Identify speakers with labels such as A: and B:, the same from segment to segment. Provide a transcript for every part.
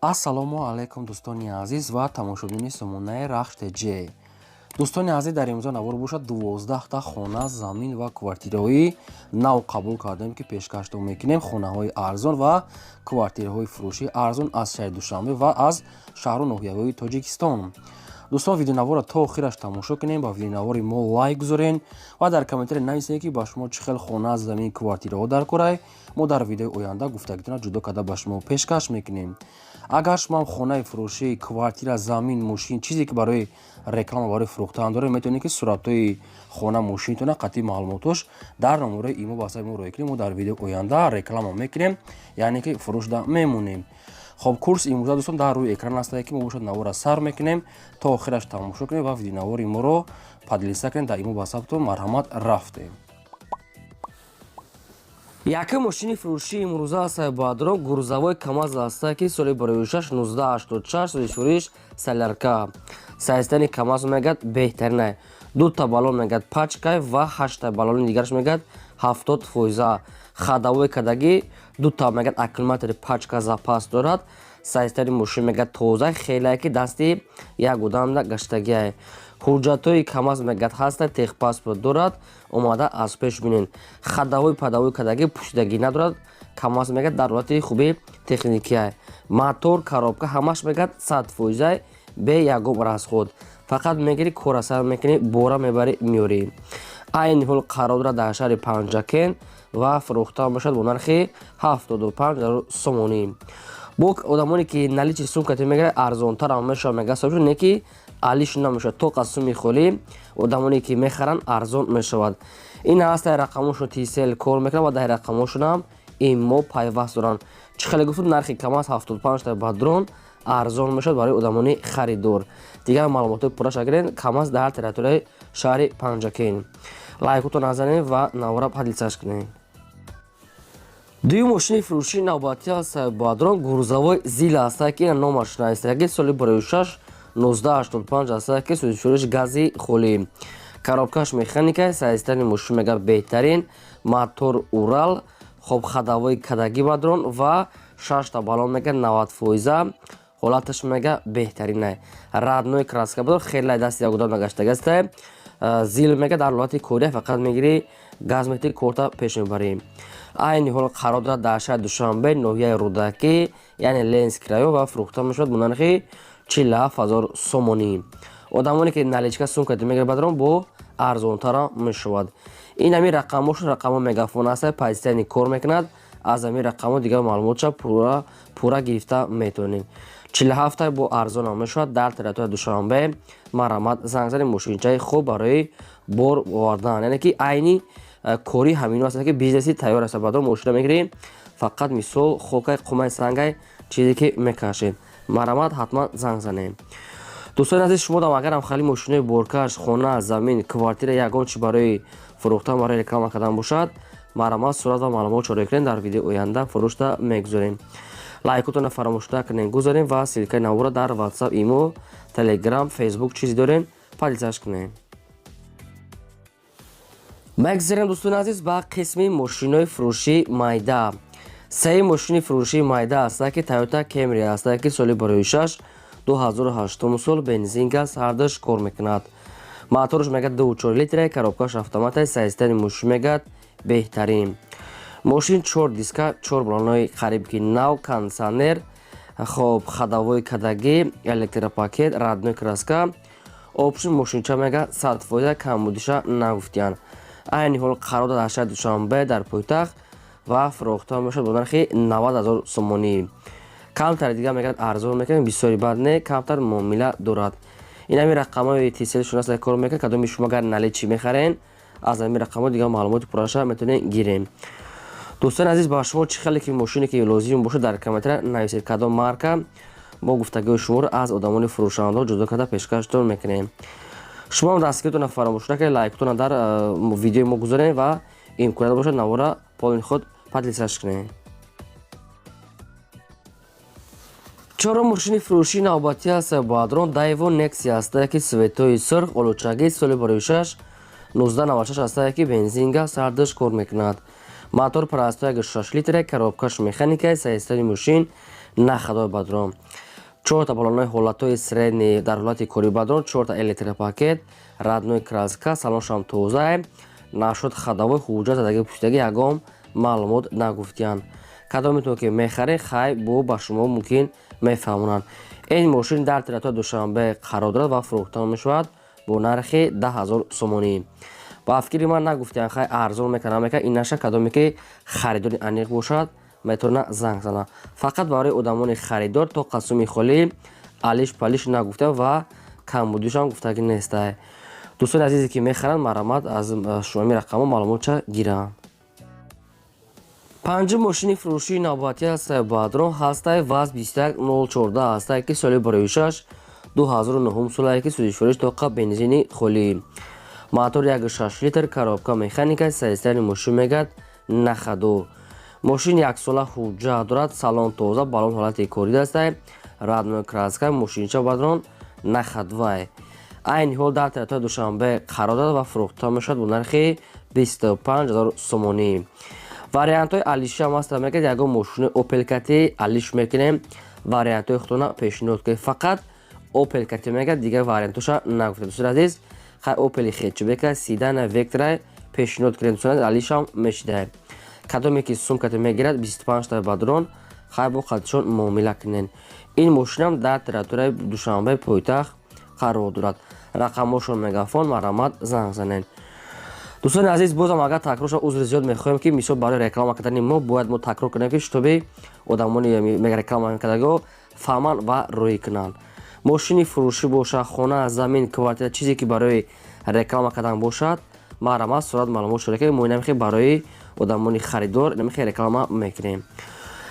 A: ассалому алайкум дӯстони азиз ва тамошобини сомонаи рахш J. дӯстони азиз, дар имрӯза навор бошад 12 хона, замин ва квартираҳои нав қабул кардем ки пешкашто мекунем. Хонаҳои арзон ва квартираҳои фурӯши арзон аз шаҳри Душанбе ва аз шаҳру ноҳиявии Тоҷикистон. дӯстон, видеонавора то охираш тамошо кунем, ба видеонавори мо лайк гузорен ва дар комментаре нависед ки ба шумо чӣ хел хона, замин, квартираҳо дар корай. Мо дар видеои оянда гуфтагитона ҷудо карда ба шумо пешкаш мекунем. агар шумо хонаи фурӯшӣ, квартира, замин, мошин чизе ки барои реклама, барои фурӯхтан доред, метавонед ки суратҳои хона, мошинтона қатъи маълумотош дар номераи имо ба ҳасаби мо роя кунед. Мо дар видеои оянда реклама мекунем, яъне ки фурӯшда мемонем. хоб, курс имрӯза дӯстон дар рӯи экран ҳастае ки мо бошад навора сар мекунем. То охираш тамошо кунед ва видеонавори моро падлиса кунед. Дар имо ба ҳасабтон марҳамат, рафтем. Якум мошини фурӯшии имрӯза ҳастаи баъдро гурзавои КамАЗ ҳастае ки соли 2006 1986 сӯзишвориш солярка. Сайзтани КамАЗ мегӯяд беҳтаринае. 2 баллон мегӯяд пачкай ва 8 баллони дигараш мегӯяд 70%. Хадавои кадагӣ 2 мегӯяд аккумулятори пачка запас дорад. Сайзтани мошин мегӯяд тоза, хелае ки дасти як одамда гаштагиае. ҳуҷҷатҳои КамАЗ мегӯяд ҳастае, техпаспорт дорад, омада аз пеш бинен. Хадавои падавои кадагӣ пӯшидагӣ надорад. КамАЗ мегӯяд дар ҳолати хуби техникае. Мотор, коробка ҳамаш мегӯяд 100% бе ягон расход. Фақат мегирӣ, кора сар мекунӣ, бора мебарӣ, меорӣ. Айни ҳол қарор дорад дар шаҳри Панҷакен ва фурӯхта мешавад бо нархи 75 сомонӣ. бо одамоне ки наличи сумкати мегирад арзонтар ам мешавад, мегӯяд не ки алиш намешавад. то қасуми холӣ одамоне ки мехаранд арзон мешавад. ин ҳастаи рақамошон тисел кор мекунад ва дар рақамошонам имо пайваст доранд. чӣ хеле гуфтам, нархи КамАЗ 75 ба дрон арзон мешавад барои одамони харидор. дигар маълумотҳои пурраша гиред КамАЗ дар территорияи шаҳри Панҷакен. лайкотон назанед ва навора падлисаш кунед. дуюм мошини фурӯшии навбатӣ ҳастаи баъдро гурзавои зил ҳастае ки ин номаш наистааги соли 2006 1985 ҳастае ки сӯзишвориш гази холӣ. коробкаш механикае. сайзтани мошин мегӯяд беҳтарин. мотор Урал. хоб, хадавои кадагӣ ба дрон ва 6 баллон мегӯяд 90%. ҳолаташ мегӯяд беҳтаринае. раднои краска бадор, хеле дасти як одам нагаштаги ҳастае. зил мегӯяд дар ҳолати кория, фақат мегирӣ газ метавонӣ корта пеш мебарӣ. айни ҳол қарор дорад дар шаҳри Душанбе, ноҳияи Рӯдакӣ, яъне Ленинский район ва фурӯхта мешавад бо нархи 47000 сомонӣ. одамоне ки наличка сумкати мегирад ба дрон бо арзонтара мешавад. ин ҳамин рақамошон рақамо мегафон ҳастае, позитсияни кор мекунад. аз ҳамин рақамо дигар маълумотша пурра гирифта метавонед. 47 бо арзонам мешавад дар территорияи Душанбе. марҳамат, занг занед, мошинчаи хуб барои бор овардан, яъне ки айни кори ҳамин ҳастад ки бизнеси тайёр аст. баъдо мошина мегирӣ, фақат мисол хокай, қумай, сангай чизе ки мекашед. марҳамат, ҳатман занг занед. дӯстони азиз, шумо дам агарам хали мошинои боркаш, хона, замин, квартира ягон чи барои фурӯхтан, барои реклама кардан бошад, марҳамат, сурат ва маълумотро роя кунед. дар видеои оянда фурӯшта мегузорем. лайкотона фаромӯш накунед гузорем ва силкаи навора дар WhatsApp, имо, Telegram, Facebook чизе дорем, падлисаш кунед. мегзарем дӯстони азиз ба қисми мошинои фурӯшии майда. сеюм мошини фурӯшии майда ҳастае ки Toyota Camry ҳастае ки соли 2006 2008 сол бензин, газ ҳардаш кор мекунад. моторш мегӯяд 2.4 литре, коробкаш автомате. сайзтани мошин мегӯяд беҳтарин. мошин 4 диска, 4 баллонои қариб ки нав, кондитсионер, хоб, хадавои кадагӣ, электропакет, раднои краска. опшн мошинча мегӯяд 100% камбудиша нагуфтиянд. айни ҳол қарор дар шаҳри Душанбе дар пойтахт ва фурӯхта мешавад бо нархи 90000 сомонӣ. камтари дигар мегӯяд арзон мекунад, бисёри бад не, камтар муомила дорад. ин ҳамин рақамҳои тиселшон ҳастае кор мекунад. кадоми шумо агар наличӣ мехарен, аз ҳамин рақамҳо дигар маълумоти пурраша метавонед гирем. дӯстони азиз, ба шумо чӣ хеле ки мошине ки лозим бошад дар комментаре нависед кадом марка. мо гуфтагиҳои шуморо аз одамони фурӯшандаҳо ҷудо карда пешкаштон мекунем. шумо ҳам дастгиритона фаромӯш накунед, лайктона дар видеои мо гузоред ва имконият бошад навора полни худ падлисаш кунед. чорум мошини фурӯшии навбатӣ ҳастаи баъдро Daewoo Nexi ҳастае ки светои сурх, олучагӣ, соли 2006 1996 ҳастае ки бензин, газ ҳардаш кор мекунад. мотор парастояги 6 литре, коробкаш механика, саистани мошин находой бадрон, 4 баллонҳои ҳолатҳои средни дар ҳолати кори бадрон, 4 электропакет, радной краска, салоншам тоза, нашуд хадовой ҳуҷҷат задаги пуштаги ягон маълумот нагуфтиянд. кадом метавон ки мехарен хай бо ба шумо мумкин мефаҳмонанд. ин мошин дар территорияи душанбе қарор дорад ва фурӯхта мешавад бо нархи 10,000 сомонӣ. ба фикри ман нагуфтиянд хай арзон мекана мека, ин наша кадоме ки харидори аниқ бошад метавона занг зана. фақат барои одамони харидор то қасуми холӣ алиш палиш нагуфтам ва камбудишам гуфтагӣ нестай. дӯстони азизе ки мехаранд марамат аз шумоми рақамо маълумотша гиранд. панҷум мошини фурӯшии навбатӣ ҳастаи бадрон ҳастаи ВАЗ 21014 ҳастаи ки соли барои 6 2009 солае ки судишвориш тоқа бензини холӣ. мотор 1.6 литр, коробка механика, саистани мошин мегад нахаду. мошин 1 сола ҳуҷҷат дорад, салон тоза, баллон ҳолати кори дастай, радной краска, мошинча бадрон нахадвай. айни ҳол дар территорияи душанбе қарор дорад ва фурӯхта мешавад бо нархи 25000 сомонӣ. вариантҳои алиши ҳам ҳаста мегӯяд ягон мошини Opel Kadett алиш мекунем, вариантҳои худтона пешниҳод кунед. фақат Opel Kadett мегӯяд дигар вариантоша нагуфтед. дӯстони азиз, хай Opel хетчбека, Sedan, Vectra пешниҳод кунед. дӯстони азиз, алиш ҳам мешидаед. кадоме ки сумката мегирад 25 та бадрон, хай бо хатишон муомила кунед. ин мошинам дар территорияи Душанбе пойтахт қарор дорад. рақамошон мегафон марамат занг занед. дӯстони азиз, бозам агар такрорша узри зиёд мехоҳем ки мисол барои реклама кардани мо бояд мо такрор кунем ки шутоби одамони реклама мекардагиҳо фаҳманд ва рӯй кунанд. мошини фурӯшӣ бошад, хона, замин, квартира, чизе ки барои реклама кардан бошад, марамат сурат маълумот шуда ки мо инамехе барои одамони харидор инамехе реклама мекунем.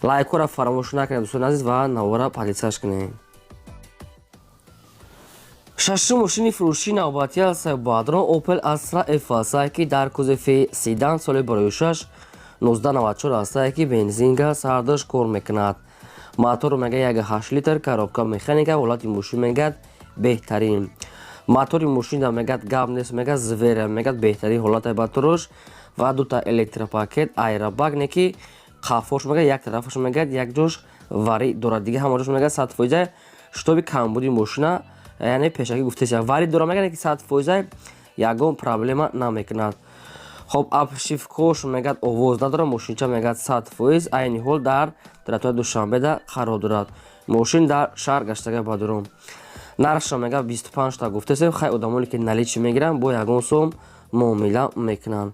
A: лайкора фаромӯш накунед дӯстони азиз ва навбара подписааш кунед. шашум мошини фурӯшии навбатӣ ҳастаи бадрон Opel Astra F ки дар кузофи Sedan соли барои 6 1994 ҳастае ки бензин газ сардош кор мекунад. мотор мега 1.8 литр, коробка механика, ҳолати мошин мегад беҳтарин. мотори мошина мегад гап нест, мегад звера, мегад беҳтарин ҳолатай ба туруш ва дута электропакет айробаг не ки қафош мегад як тарафаш мегад якҷош вари дорад, дига ҳама ҷош мегад 100% шутоби камбуди мошина, яъне пешакӣ гуфтеся вари дора мегад ки 100% ягон проблема намекунад. хоб обшивкош мегад овоз надорад, мошинча мегад 100%. айни ҳол дар территорияи Душанбеда қарор дорад. мошин дар шаҳр гаштаги бадрон. нархша мегад 25 та гуфтесем, хай одамоне ки наличи мегиранд бо ягон сом муомила мекунанд.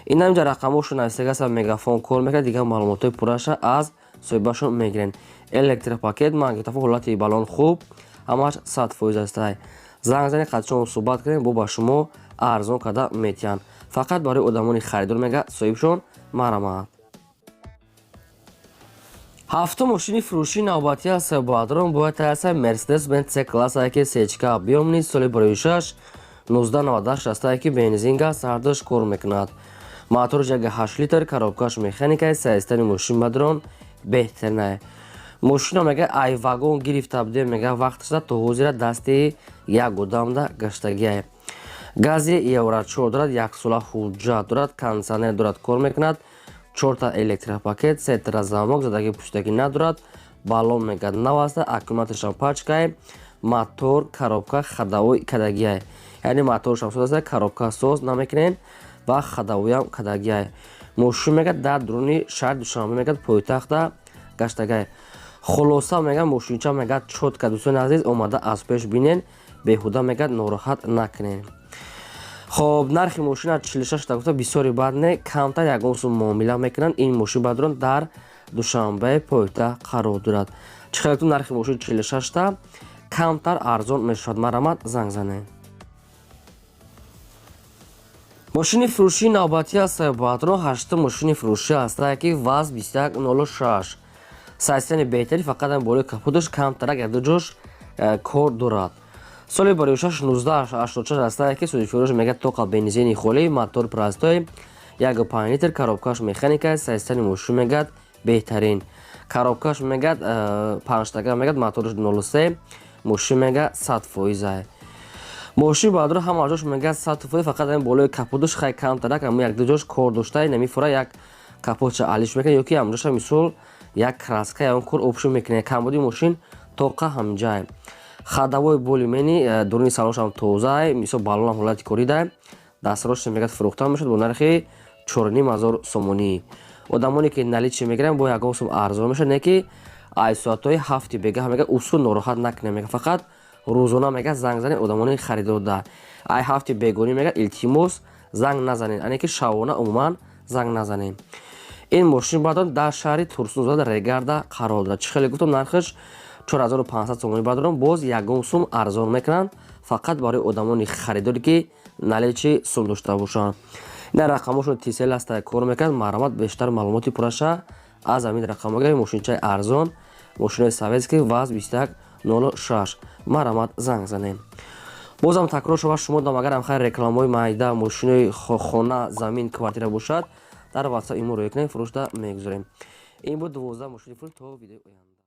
A: ин ҳамҷа рақамошо навистагаса мегафон кор мекунад, дигар маълумотҳои пурраша аз соҳибашон мегирен. электропакет, магнитофон, ҳолати баллон хуб, ҳамаш 100% астай. занг занед, хатишон суҳбат кунем, бо ба шумо арзон карда метиҳанд. фақат барои одамони харидор мегӯяд соҳибшон марамат. ҳафтум мошини фурӯшии навбатӣ ҳастаи бадрон бояд ҳастаи Mercedes-Benz C-классае ки сечка объёмни соли барои 6 1998 ҳастае ки бензин газ сардош кор мекунад. моториш 1.8 литр, коробкаш механикаи, саистани мошин бадрон беҳтаринае. мошина мега ай вагон гирифта будем мега вақташа то ҳозира дасти як одамда гаштагие. гази евро 4 дорад, 1 сола ҳуҷҷат дорад, кондитсионер дорад, кор мекунад, 4 та электропакет, 3 та замок, задаги пуштагӣ надорад, баллон мегад нав аста, аккумуляторшам пачкае, мотор, коробка хадавои кадагие. яъне моторшам соз аста, коробка соз намекунен ва хадавоям кадагие. мошин мегад дар дуруни шаҳри Душанбе мегад пойтахта гаштагае. хулоса мегад мошинча мегад чотка. дӯстони азиз, омада аз пеш бинен, беҳуда мегад нороҳат накунен. хоб нархи мошина 46 та гуфта бисёри бад не, камтар ягон сум муомила мекунанд. ин мошин бадрон дар Душанбе пойтахт қарор дорад. чӣ хелатон нархи мошин 46 та камтар арзон мешавад, марамат занг занед. мошини фурӯшии навбатӣ ҳастаи бадрон ҳаштум мошини фурӯшӣ ҳастае ки ВАЗ 2106 сайстани беҳтари, фақат болои капоташ камтарак як ду ҷош кор дорад. соли барои 6 1984 ҳастае ки судишвориш мегад тоқа бензини холӣ, мотор парастои 1.5 литр, коробкаш механика, сайстани мошин мегад беҳтарин. коробкаш мегад 5 така мегад, моториш 03, мошин мегад 100%. мошин бадрон ҳама ҷош мегад 100%, фақат болои капоташ хай камтарак, ама як ду ҷош кор дошта, намифора як капотча алиш мекунед ё ки амрӯзша мисол як краска ё кор опшн мекунед камбуди мошин тоқа ҳамҷае хадавои болимени дуруни салоншам тозае мисол балонам ҳолати корӣ дай дастрош мегӯяд фурӯхта мешуд бо нархи 4500 сомонӣ одамоне ки наличие мегиранд бо ягон сум арзон мешад не ки ай соатҳои ҳафти бегаҳ мега усул нороҳат накунед мега фақат рӯзона мега занг занед одамони харидор да ай ҳафти бегонӣ мега илтимос занг назанед ане ки шабона умуман занг назанед ин мошин бадон дар шаҳри турсунзода регарда қарор дорад чӣ хеле гуфтам нархаш 4500 сомонӣ бадорам боз ягон сум арзон мекунанд фақат барои одамони харидоре ки наличи сум дошта бошанд ина рақамошон тисел аста кор мекунад марҳамат бештар маълумоти пурраша аз ҳамин рақамҳои мошинчаи арзон мошинои советский ваз 2106 марҳамат занг занед бозам такрор шава шумо дам агарам хай рекламаҳои майда мошинои хона замин квартира бошад дар ватсап имо рӯй кунед фурӯшта мегузорем ин буд 12 мошини фурӯш то видеои оянда.